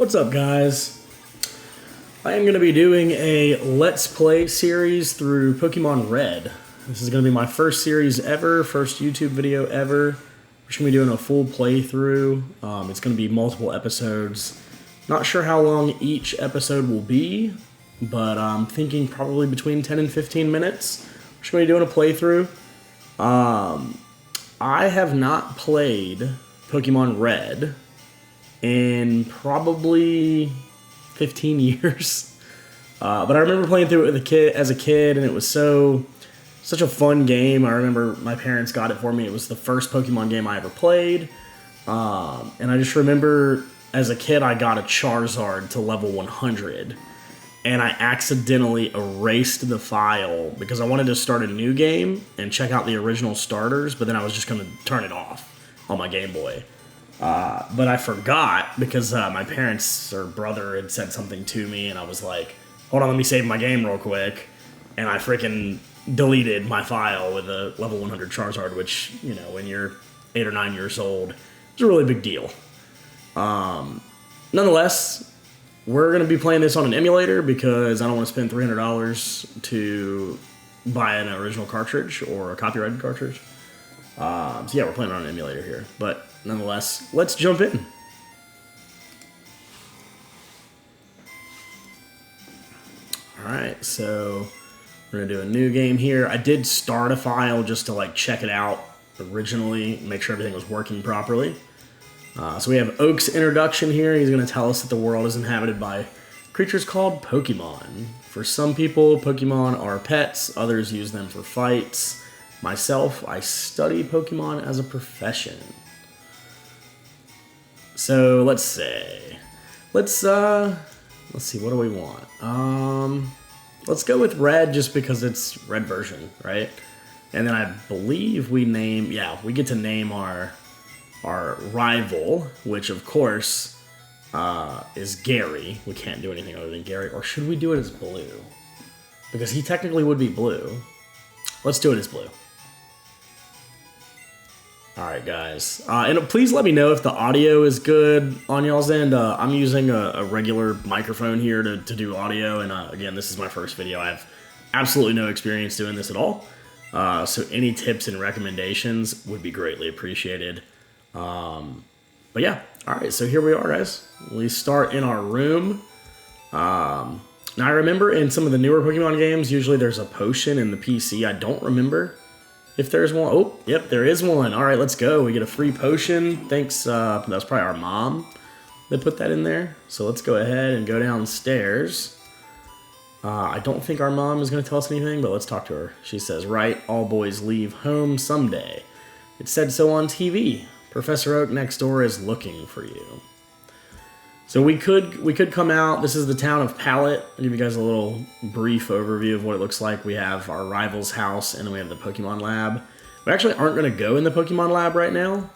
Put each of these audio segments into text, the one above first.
What's up, guys? I am going to be doing a Let's Play series through Pokemon Red. This is going to be my first series ever, first YouTube video ever. We're just going to be doing a full playthrough. It's going to be multiple episodes. Not sure how long each episode will be, but I'm thinking probably between 10 and 15 minutes. We're just going to be doing a playthrough. I have not played Pokemon Red in probably 15 years. But I remember playing through it with as a kid, and it was such a fun game. I remember my parents got it for me. It was the first Pokemon game I ever played. And I just remember as a kid, I got a Charizard to level 100. And I accidentally erased the file because I wanted to start a new game and check out the original starters, but then I was just going to turn it off on my Game Boy. But I forgot because my parents or brother had said something to me, and I was like, hold on, let me save my game real quick. And I freaking deleted my file with a level 100 Charizard, which, you know, when you're 8 or 9 years old, it's a really big deal. Nonetheless, we're going to be playing this on an emulator because I don't want to spend $300 to buy an original cartridge or a copyrighted cartridge. So yeah, we're playing on an emulator here. But nonetheless, let's jump in. Alright, so we're going to do a new game here. I did start a file just to like check it out originally, make sure everything was working properly. So we have Oak's introduction here. He's going to tell us that the world is inhabited by creatures called Pokemon. For some people, Pokemon are pets. Others use them for fights. Myself, I study Pokemon as a profession. So let's see. Let's see. What do we want? Let's go with Red just because it's Red version, right? And then I believe we get to name our rival, which of course is Gary. We can't do anything other than Gary. Or should we do it as Blue? Because he technically would be Blue. Let's do it as Blue. Alright, guys. And please let me know if the audio is good on y'all's end. I'm using a regular microphone here to do audio. And again, this is my first video. I have absolutely no experience doing this at all. So any tips and recommendations would be greatly appreciated. But yeah, alright, so here we are, guys. We start in our room. Now I remember in some of the newer Pokemon games, usually there's a potion in the PC. I don't remember if there's one. Oh, yep, there is one. Alright, let's go. We get a free potion. Thanks, that was probably our mom that put that in there. So let's go ahead and go downstairs. I don't think our mom is going to tell us anything, but let's talk to her. She says, right, all boys leave home someday. It said so on TV. Professor Oak next door is looking for you. So we could come out. This is the town of Pallet. I'll give you guys a little brief overview of what it looks like. We have our rival's house, and then we have the Pokemon lab. We actually aren't going to go in the Pokemon lab right now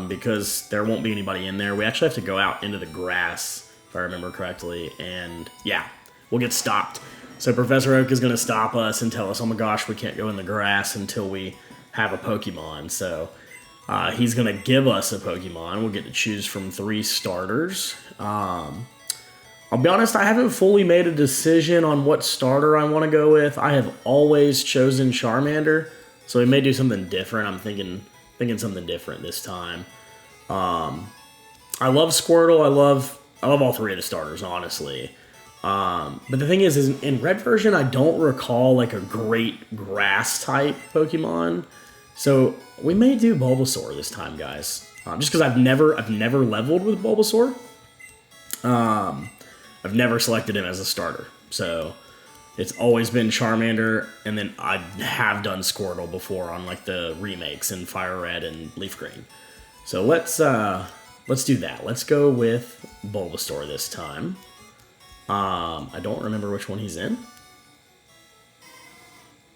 because there won't be anybody in there. We actually have to go out into the grass, if I remember correctly, and yeah, we'll get stopped. So Professor Oak is going to stop us and tell us, oh my gosh, we can't go in the grass until we have a Pokemon. So he's going to give us a Pokemon. We'll get to choose from 3 starters. I'll be honest, I haven't fully made a decision on what starter I want to go with. I have always chosen Charmander, so we may do something different. I'm thinking something different this time. I love Squirtle. I love all 3 of the starters, honestly. But the thing is in Red version, I don't recall like a great grass type Pokemon. So we may do Bulbasaur this time, guys. Just because I've never leveled with Bulbasaur. I've never selected him as a starter. So it's always been Charmander, and then I have done Squirtle before on like the remakes in Fire Red and Leaf Green. So let's do that. Let's go with Bulbasaur this time. I don't remember which one he's in.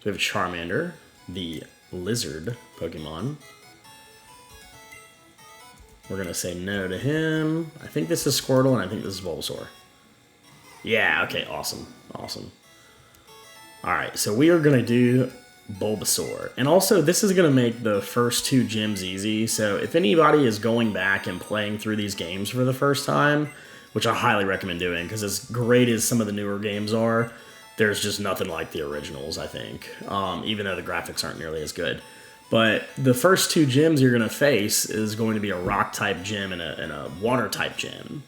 So we have Charmander, the lizard Pokemon. We're going to say no to him. I think this is Squirtle, and I think this is Bulbasaur. Yeah, okay, awesome. Awesome. Alright, so we are going to do Bulbasaur. And also, this is going to make the first 2 gyms easy, so if anybody is going back and playing through these games for the first time, which I highly recommend doing, because as great as some of the newer games are, there's just nothing like the originals, I think, even though the graphics aren't nearly as good. But the first two gyms you're going to face is going to be a rock-type gym and a water-type gym.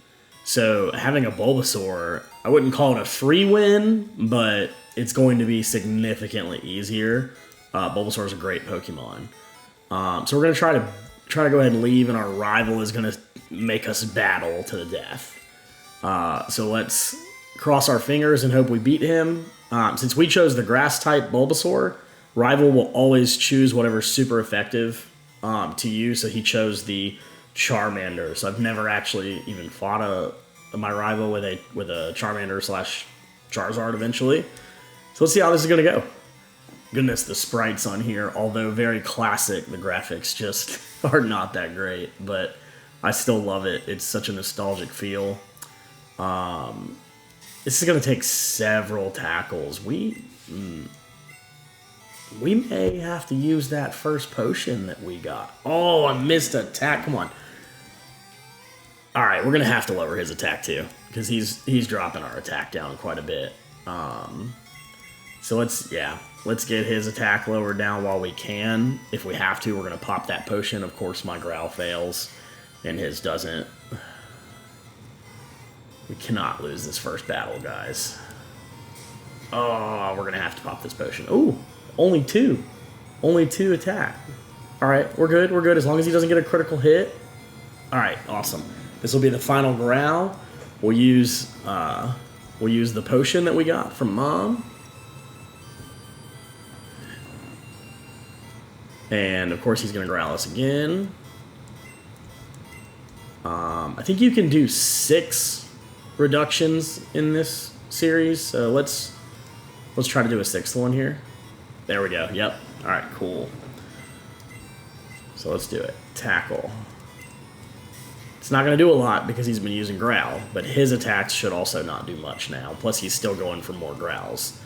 So having a Bulbasaur, I wouldn't call it a free win, but it's going to be significantly easier. Bulbasaur is a great Pokemon. So we're going to try to go ahead and leave, and our rival is going to make us battle to the death. So let's cross our fingers and hope we beat him. Since we chose the grass-type Bulbasaur, rival will always choose whatever's super effective to use, so he chose the Charmander. So I've never actually even fought my rival with a Charmander / Charizard eventually. So let's see how this is going to go. Goodness, the sprites on here, although very classic, the graphics just are not that great, but I still love it. It's such a nostalgic feel. This is going to take several tackles. We may have to use that first potion that we got. Oh, I missed a attack. Come on. All right, we're going to have to lower his attack too, because he's dropping our attack down quite a bit. So let's get his attack lowered down while we can. If we have to, we're going to pop that potion. Of course, my growl fails, and his doesn't. We cannot lose this first battle, guys. Oh, we're going to have to pop this potion. Ooh, only two. Only 2 attack. All right, we're good. We're good as long as he doesn't get a critical hit. All right, awesome. This will be the final growl. We'll use the potion that we got from Mom. And, of course, he's going to growl us again. I think you can do 6 reductions in this series, so let's try to do a 6th one here. There we go. Yep. All right, cool. So let's do it. Tackle. It's not going to do a lot because he's been using growl, but his attacks should also not do much now. Plus, he's still going for more growls.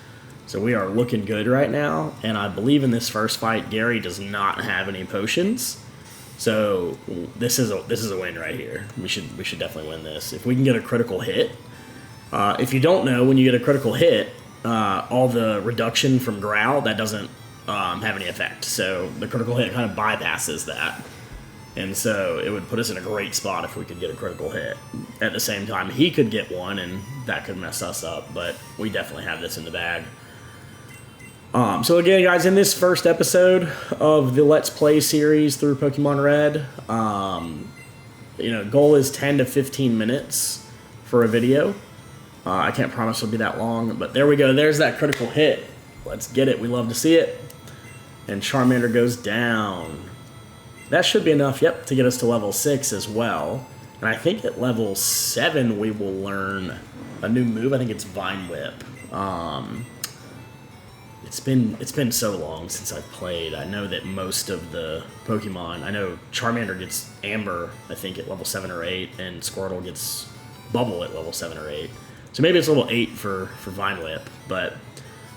So we are looking good right now, and I believe in this first fight, Gary does not have any potions. So this is a win right here. We should definitely win this. If we can get a critical hit. If you don't know, when you get a critical hit, all the reduction from growl, that doesn't have any effect. So the critical hit kind of bypasses that. And so it would put us in a great spot if we could get a critical hit. At the same time, he could get one, and that could mess us up. But we definitely have this in the bag. So again, guys, in this first episode of the Let's Play series through Pokemon Red, goal is 10 to 15 minutes for a video. I can't promise it'll be that long, but there we go. There's that critical hit. Let's get it. We love to see it. And Charmander goes down. That should be enough, yep, to get us to level 6 as well. And I think at level 7 we will learn a new move. I think it's Vine Whip. It's been so long since I've played. I know that most of the Pokemon, I know Charmander gets Amber, I think, at level 7 or 8, and Squirtle gets Bubble at level 7 or 8. So maybe it's level 8 for Vine Whip, but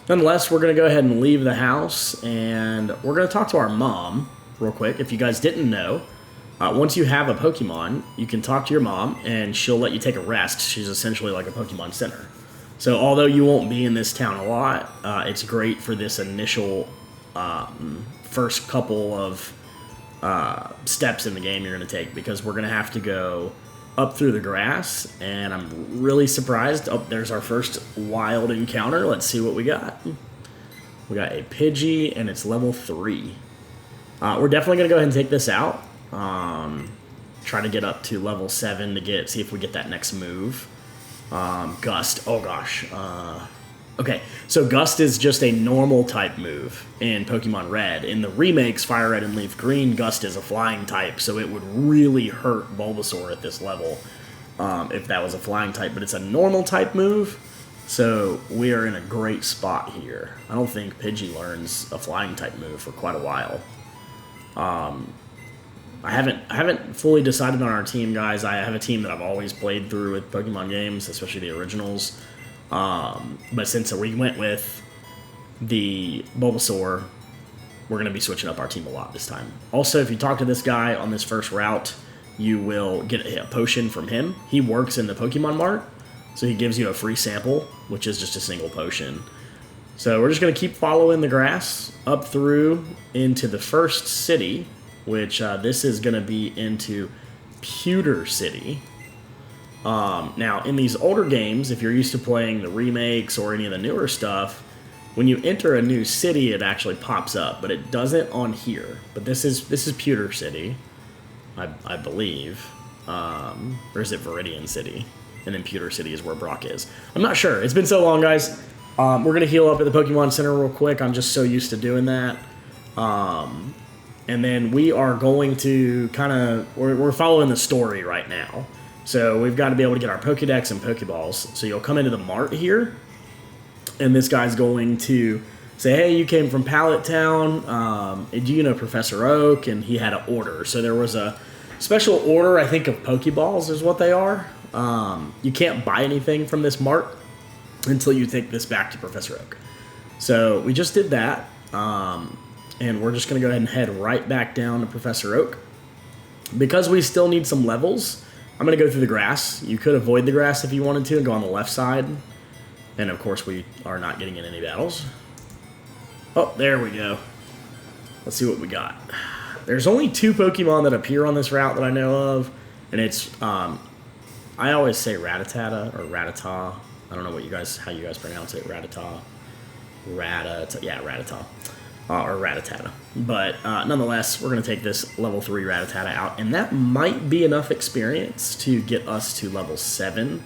nonetheless, we're going to go ahead and leave the house, and we're going to talk to our mom real quick. If you guys didn't know, once you have a Pokemon, you can talk to your mom, and she'll let you take a rest. She's essentially like a Pokemon center. So although you won't be in this town a lot, it's great for this initial first couple of steps in the game you're going to take, because we're going to have to go up through the grass, and I'm really surprised. Oh, there's our first wild encounter. Let's see what we got. We got a Pidgey, and it's level 3. We're definitely going to go ahead and take this out. Try to get up to level 7 to see if we get that next move. Gust. Oh gosh. Okay, so Gust is just a normal type move in Pokemon Red. In the remakes, Fire Red and Leaf Green, Gust is a flying type, so it would really hurt Bulbasaur at this level if that was a flying type, but it's a normal type move, so we are in a great spot here. I don't think Pidgey learns a flying type move for quite a while. I haven't fully decided on our team, guys. I have a team that I've always played through with Pokemon games, especially the originals. But since we went with the Bulbasaur, we're going to be switching up our team a lot this time. Also, if you talk to this guy on this first route, you will get a potion from him. He works in the Pokemon Mart, so he gives you a free sample, which is just a single potion. So we're just going to keep following the grass up through into the first city, which this is going to be into Pewter City. Now, in these older games, if you're used to playing the remakes or any of the newer stuff, when you enter a new city, it actually pops up, but it doesn't on here. But this is Pewter City, I believe. Or is it Viridian City? And then Pewter City is where Brock is. I'm not sure. It's been so long, guys. We're going to heal up at the Pokemon Center real quick. I'm just so used to doing that. And then we are going to we're following the story right now. So we've got to be able to get our Pokedex and Pokeballs. So you'll come into the mart here, and this guy's going to say, hey, you came from Pallet Town. Do you know Professor Oak? And he had an order. So there was a special order, I think, of Pokeballs is what they are. You can't buy anything from this mart until you take this back to Professor Oak. So we just did that, and we're just going to go ahead and head right back down to Professor Oak. Because we still need some levels, I'm going to go through the grass. You could avoid the grass if you wanted to and go on the left side. And of course we are not getting in any battles. Oh, there we go. Let's see what we got. There's only 2 Pokemon that appear on this route that I know of, and it's, I always say Rattata or Rattata. I don't know how you guys pronounce it. Rattata. Yeah, Rattata. Or Rattata. But nonetheless, we're going to take this level 3 Rattata out, and that might be enough experience to get us to level 7.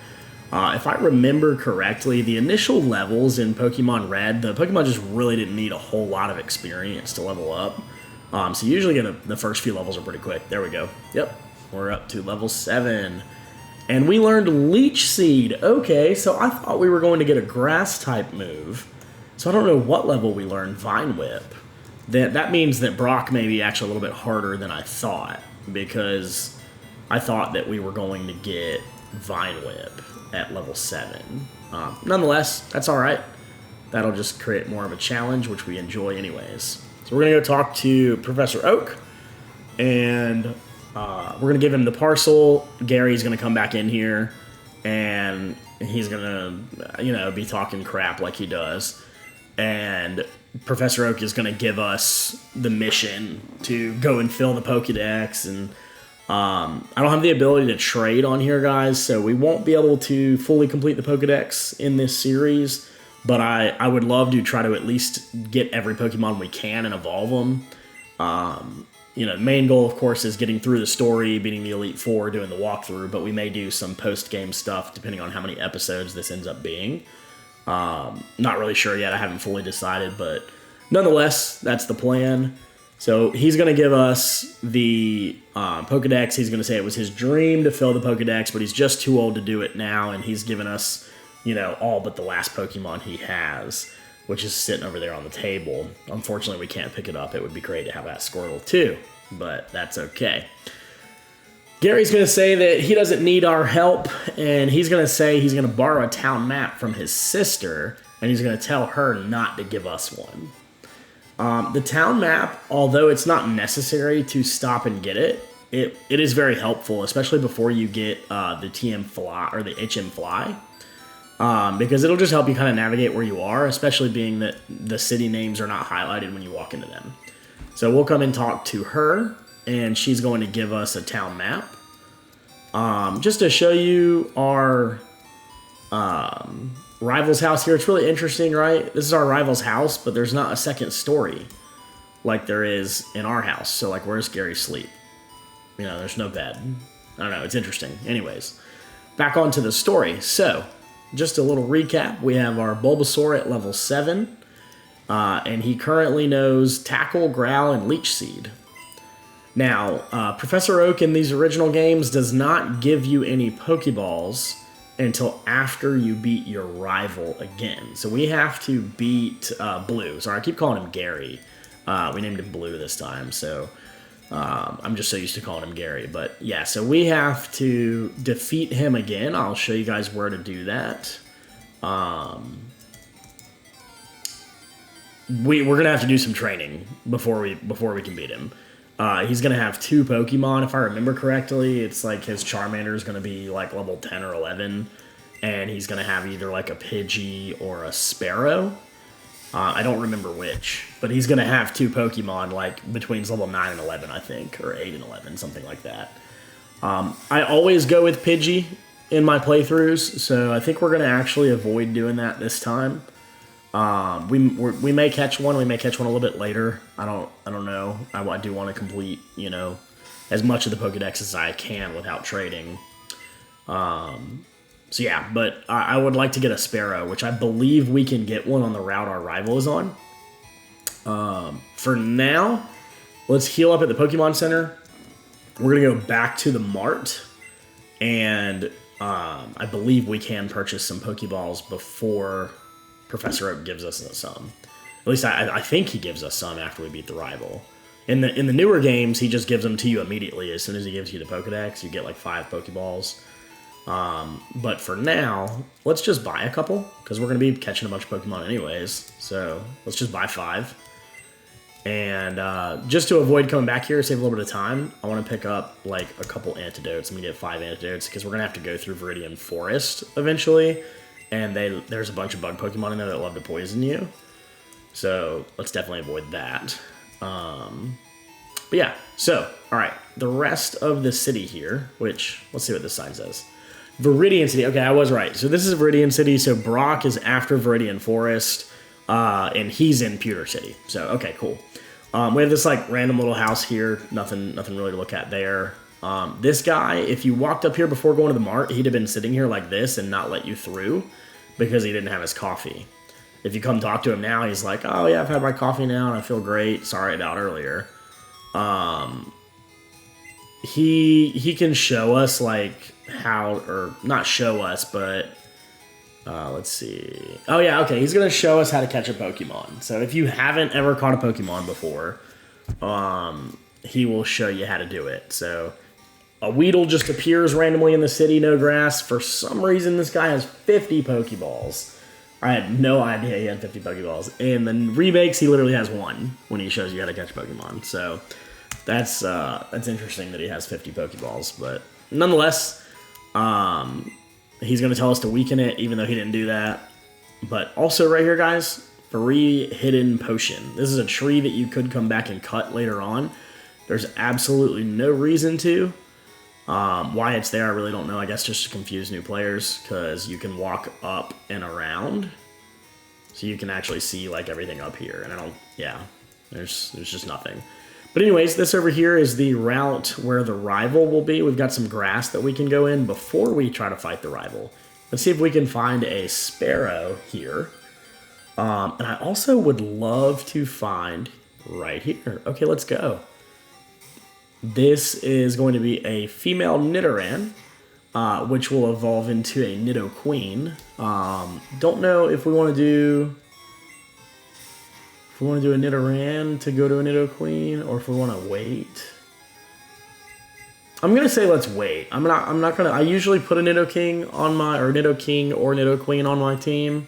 If I remember correctly, the initial levels in Pokemon Red, the Pokemon just really didn't need a whole lot of experience to level up. So usually the first few levels are pretty quick. There we go. Yep, we're up to level 7. And we learned Leech Seed. Okay, so I thought we were going to get a Grass-type move. So I don't know what level we learned Vine Whip. That means that Brock may be actually a little bit harder than I thought, because I thought that we were going to get Vine Whip at level 7. Nonetheless, that's all right. That'll just create more of a challenge, which we enjoy anyways. So we're going to go talk to Professor Oak, and we're going to give him the parcel. Gary's going to come back in here, and he's going to, be talking crap like he does. And Professor Oak is going to give us the mission to go and fill the Pokedex. And I don't have the ability to trade on here, guys, so we won't be able to fully complete the Pokedex in this series. But I would love to try to at least get every Pokemon we can and evolve them. The main goal, of course, is getting through the story, beating the Elite Four, doing the walkthrough, but we may do some post-game stuff depending on how many episodes this ends up being. Not really sure yet. I haven't fully decided, but nonetheless, that's the plan. So he's going to give us the Pokedex. He's going to say it was his dream to fill the Pokedex, but he's just too old to do it now, and he's given us, all but the last Pokemon he has, which is sitting over there on the table. Unfortunately, we can't pick it up. It would be great to have that Squirtle too, but that's okay. Gary's going to say that he doesn't need our help, and he's going to say he's going to borrow a town map from his sister, and he's going to tell her not to give us one. The town map, although it's not necessary to stop and get it, it is very helpful, especially before you get the TM Fly or the HM Fly. Because it'll just help you kind of navigate where you are, especially being that the city names are not highlighted when you walk into them. So we'll come and talk to her, and she's going to give us a town map. Just to show you our rival's house here. It's really interesting, right? This is our rival's house, but there's not a second story like there is in our house. So, where's Gary sleep? There's no bed. I don't know. It's interesting. Anyways, back onto the story. So, just a little recap. We have our Bulbasaur at level 7, and he currently knows Tackle, Growl, and Leech Seed. Now, Professor Oak in these original games does not give you any Pokeballs until after you beat your rival again. So we have to beat Blue. Sorry, I keep calling him Gary. We named him Blue this time, so I'm just so used to calling him Gary. But yeah, so we have to defeat him again. I'll show you guys where to do that. We're gonna have to do some training before we can beat him. He's going to have 2 Pokemon, if I remember correctly. It's like his Charmander is going to be like level 10 or 11, and he's going to have either like a Pidgey or a Sparrow. I don't remember which, but he's going to have 2 Pokemon like between level 9 and 11, I think, or 8 and 11, something like that. I always go with Pidgey in my playthroughs, so I think we're going to actually avoid doing that this time. We may catch one. We may catch one a little bit later. I don't know. I do want to complete, you know, as much of the Pokedex as I can without trading. So yeah, but I would like to get a Sparrow, which I believe we can get one on the route our rival is on. For now, let's heal up at the Pokemon Center. We're gonna go back to the Mart, and I believe we can purchase some Pokeballs before Professor Oak gives us some. At least I think he gives us some after we beat the rival. In the newer games, he just gives them to you immediately. As soon as he gives you the Pokedex, you get like 5 Pokeballs. But for now, let's just buy a couple, because we're going to be catching a bunch of Pokemon anyways. So let's just buy 5. And just to avoid coming back here, save a little bit of time, I want to pick up like a couple antidotes. I'm going to get 5 antidotes, because we're going to have to go through Viridian Forest eventually. And there's a bunch of bug Pokemon in there that love to poison you. So let's definitely avoid that. But yeah, so, alright. The rest of the city here, which, let's see what this sign says. Viridian City. Okay, I was right. So this is Viridian City. So Brock is after Viridian Forest, and he's in Pewter City. So, okay, cool. We have this, like, random little house here. Nothing really to look at there. This guy, if you walked up here before going to the Mart, he'd have been sitting here like this and not let you through because he didn't have his coffee. If you come talk to him now, he's like, oh yeah, I've had my coffee now and I feel great. Sorry about earlier. He can show us like how, or not show us, but let's see. Oh yeah, okay. He's gonna show us how to catch a Pokemon. So if you haven't ever caught a Pokemon before, he will show you how to do it. So a Weedle just appears randomly in the city, no grass. For some reason, this guy has 50 Pokeballs. I had no idea he had 50 Pokeballs. And the remakes, he literally has 1 when he shows you how to catch Pokemon. So that's interesting that he has 50 Pokeballs. But nonetheless, he's going to tell us to weaken it, even though he didn't do that. But also right here, guys, free hidden potion. This is a tree that you could come back and cut later on. There's absolutely no reason to. Why it's there, I really don't know. I guess just to confuse new players, because you can walk up and around. So you can actually see, like, everything up here. And there's just nothing. But anyways, this over here is the route where the rival will be. We've got some grass that we can go in before we try to fight the rival. Let's see if we can find a Sparrow here. And I also would love to find right here. Okay, let's go. This is going to be a female Nidoran, which will evolve into a Nidoqueen. Don't know if we want to do... If we want to do a Nidoran to go to a Nidoqueen, or if we want to wait. I'm gonna say let's wait. I'm not gonna. I usually put a Nidoking on my, or Nidoking or Nidoqueen on my team,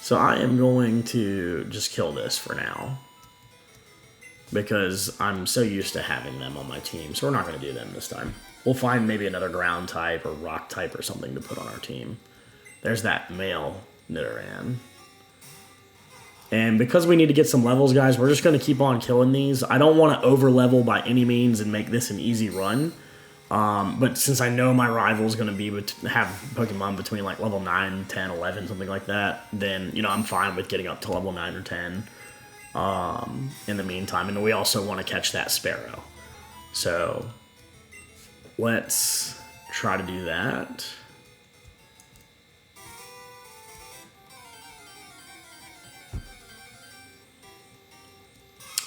so I am going to just kill this for now because I'm so used to having them on my team. So we're not gonna do them this time. We'll find maybe another ground type or rock type or something to put on our team. There's that male Nidoran. And because we need to get some levels, guys, we're just going to keep on killing these. I don't want to over-level by any means and make this an easy run. But since I know my rival is going to be have Pokemon between like level 9, 10, 11, something like that, then, you know, I'm fine with getting up to level 9 or 10 in the meantime. And we also want to catch that Sparrow. So let's try to do that.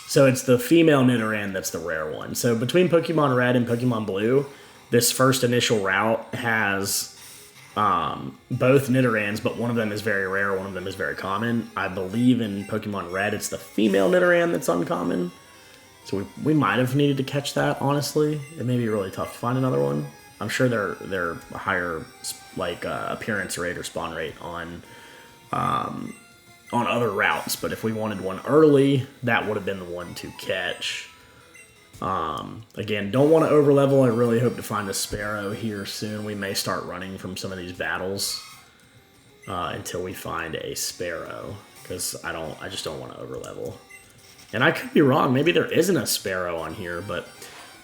So it's the female Nidoran that's the rare one. So between Pokemon Red and Pokemon Blue, this first initial route has both Nidorans, but one of them is very rare, one of them is very common. I believe in Pokemon Red, it's the female Nidoran that's uncommon. So we might have needed to catch that, honestly. It may be really tough to find another one. I'm sure they're higher like appearance rate or spawn rate on other routes, but if we wanted one early, that would have been the one to catch. Again, don't want to overlevel. I really hope to find a sparrow here soon. We may start running from some of these battles until we find a sparrow, because I just don't want to overlevel. And I could be wrong. Maybe there isn't a sparrow on here, but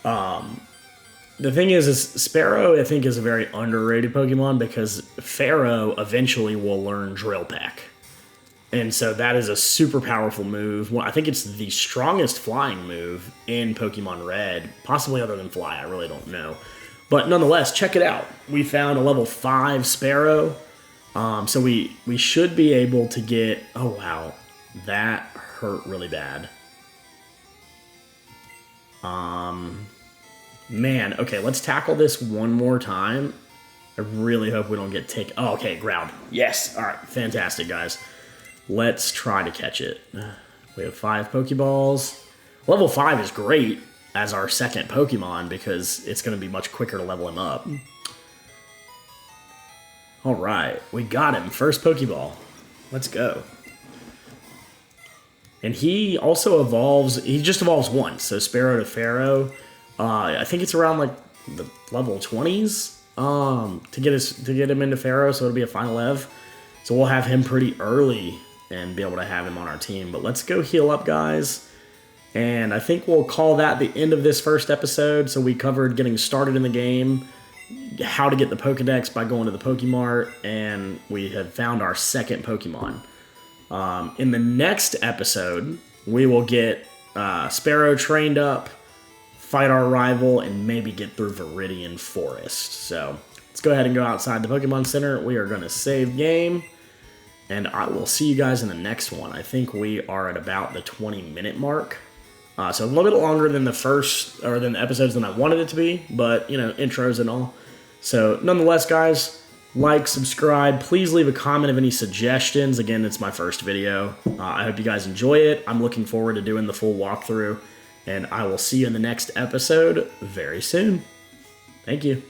the thing is Sparrow, I think, is a very underrated Pokemon because Pharaoh eventually will learn Drill Peck. And so that is a super powerful move. Well, I think it's the strongest flying move in Pokemon Red, possibly other than Fly. I really don't know. But nonetheless, check it out. We found a level 5 Sparrow. So we should be able to get... Oh, wow. That hurt really bad. Man, okay, let's tackle this one more time. I really hope we don't get taken... Oh, okay, ground. Yes! Alright, fantastic, guys. Let's try to catch it. We have 5 Pokeballs. Level 5 is great as our second Pokemon because it's going to be much quicker to level him up. Alright, we got him. First Pokeball. Let's go. And he also evolves... He just evolves once, so Sparrow to Pharaoh. I think it's around like the level 20s to get him into Pharaoh, so it'll be a final Ev. So we'll have him pretty early and be able to have him on our team. But let's go heal up, guys. And I think we'll call that the end of this first episode. So we covered getting started in the game, how to get the Pokedex by going to the Pokemart, and we have found our second Pokemon. In the next episode, we will get Sparrow trained up, fight our rival, and maybe get through Viridian Forest. So let's go ahead and go outside the Pokemon Center. We are going to save game, and I will see you guys in the next one. I think we are at about the 20-minute mark. So a little bit longer than the first, or than the episodes than I wanted it to be, but, you know, intros and all. So nonetheless, guys, like, subscribe. Please leave a comment of any suggestions. Again, it's my first video. I hope you guys enjoy it. I'm looking forward to doing the full walkthrough. And I will see you in the next episode very soon. Thank you.